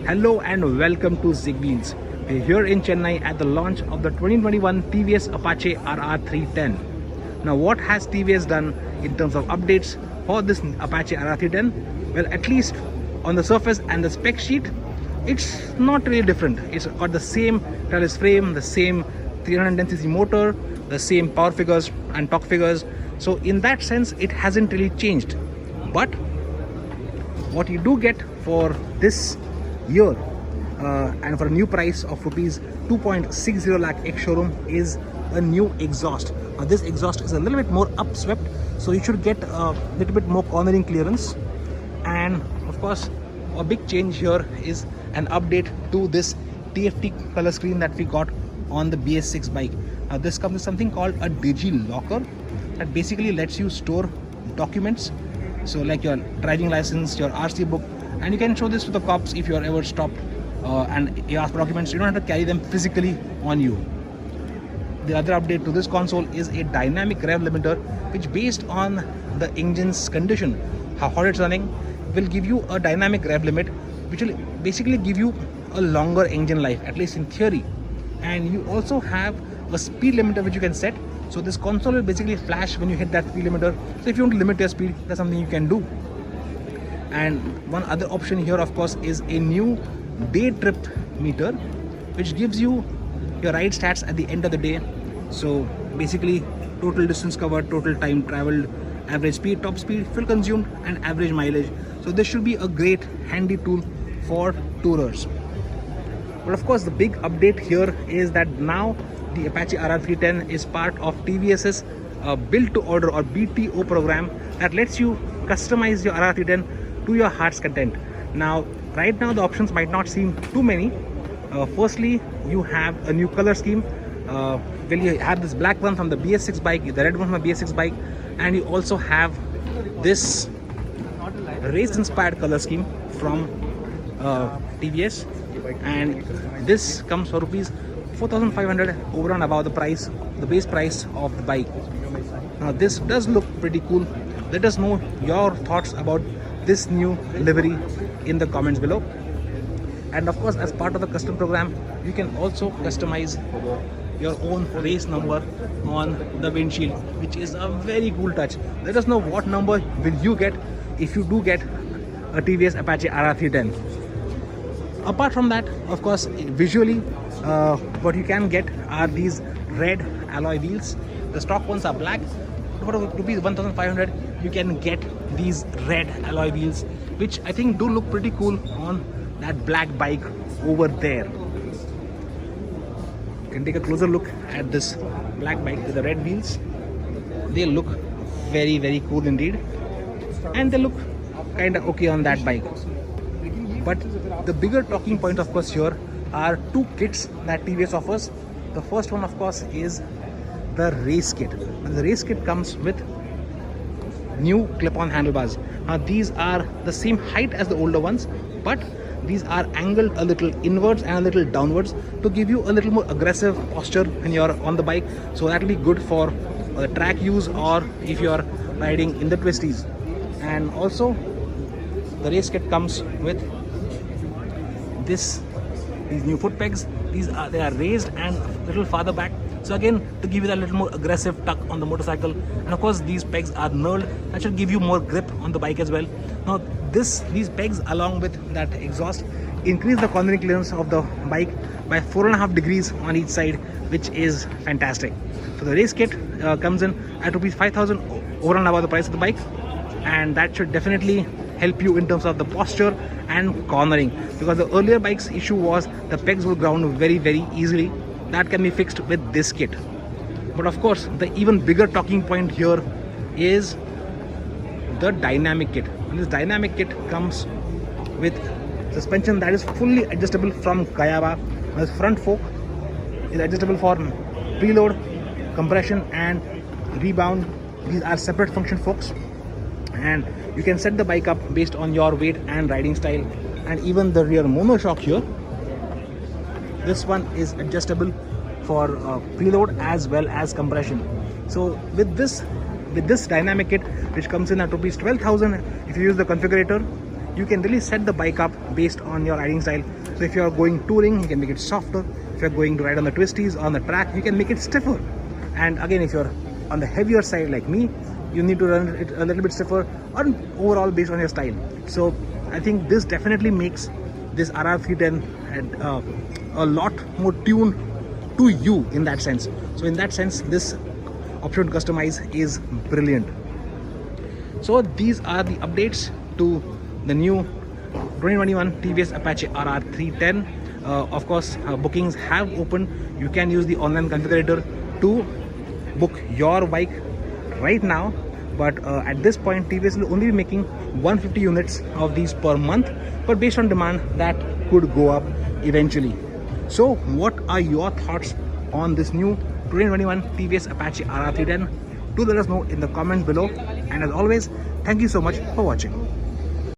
Hello and welcome to ZigWheels. We're here in Chennai at the launch of the 2021 TVS Apache RR 310. Now what has TVS done in terms of updates for this Apache RR 310? Well, at least on the surface and the spec sheet, it's not really different. It's got the same trellis frame, the same 310cc motor, the same power figures and torque figures. So in that sense, it hasn't really changed. But what you do get for this year and for a new price of rupees 2.60 lakh ex-showroom is a new exhaust. Now this exhaust is a little bit more upswept, so you should get a little bit more cornering clearance. And of course, a big change here is an update to this Tft Color Screen that we got on the BS6 bike. Now this comes with something called a Digi Locker that basically lets you store documents, so like your driving license, your RC book, and you can show this to the cops if you are ever stopped and you ask for documents. You don't have to carry them physically on you. The other update to this console is a dynamic rev limiter, which based on the engine's condition, how hot it's running, will give you a dynamic rev limit, which will basically give you a longer engine life, at least in theory. And you also have a speed limiter which you can set. So this console will basically flash when you hit that speed limiter. So if you want to limit your speed, that's something you can do. And one other option here, of course, is a new day trip meter, which gives you your ride stats at the end of the day. So basically total distance covered, total time traveled, average speed, top speed, fuel consumed, and average mileage. So this should be a great handy tool for tourers. But of course, the big update here is that now the Apache RR 310 is part of TVS's build to order or BTO program that lets you customize your RR 310 to your heart's content. Now, right now the options might not seem too many. Firstly, you have a new color scheme. Well, you have this black one from the BS6 bike, the red one from the BS6 bike, and you also have this race-inspired color scheme from TVS, and this comes for rupees 4,500 over and above the base price of the bike. Now this does look pretty cool. Let us know your thoughts about this new livery in the comments below. And of course, as part of the custom program, you can also customize your own race number on the windshield, which is a very cool touch. Let us know what number will you get if you do get a TVS Apache RR 310. Apart from that, of course, visually, what you can get are these red alloy wheels. The stock ones are black. For rupees 1,500, you can get these red alloy wheels, which I think do look pretty cool on that black bike over there. You can take a closer look at this black bike with the red wheels. They look very, very cool indeed, and they look kind of okay on that bike. But the bigger talking point, of course, here are two kits that TVS offers. The first one, of course, is the Race Kit. And the Race Kit comes with new clip-on handlebars. Now these are the same height as the older ones, but these are angled a little inwards and a little downwards to give you a little more aggressive posture when you're on the bike. So that will be good for the track use or if you're riding in the twisties. And also the Race Kit comes with these new foot pegs. They are raised and a little farther back, so again to give you that little more aggressive tuck on the motorcycle. And of course, these pegs are knurled. That should give you more grip on the bike as well. Now these pegs along with that exhaust increase the cornering clearance of the bike by 4.5 degrees on each side, which is fantastic. So the Race Kit comes in at rupees 5,000 over and above the price of the bike, and that should definitely help you in terms of the posture and cornering, because the earlier bike's issue was the pegs would ground very, very easily. That can be fixed with this kit. But of course, the even bigger talking point here is the dynamic kit. And this dynamic kit comes with suspension that is fully adjustable from Kayaba. The front fork is adjustable for preload, compression, and rebound. These are separate function forks, and you can set the bike up based on your weight and riding style. And even the rear monoshock here, this one is adjustable for preload as well as compression. So with this dynamic kit, which comes in at rupees 12,000 if you use the configurator, you can really set the bike up based on your riding style. So if you're going touring, you can make it softer. If you're going to ride on the twisties on the track, you can make it stiffer. And again, if you're on the heavier side like me, you need to run it a little bit stiffer, or overall based on your style. So I think this definitely makes this RR 310 a lot more tuned to you in that sense. So in that sense, this option to customize is brilliant. So these are the updates to the new 2021 TVS Apache RR 310. Of course, bookings have opened. You can use the online configurator to book your bike right now, but at this point TVS will only be making 150 units of these per month, but based on demand that could go up eventually. So what are your thoughts on this new 2021 TVS Apache RR 310? Do let us know in the comments below, and as always, thank you so much for watching.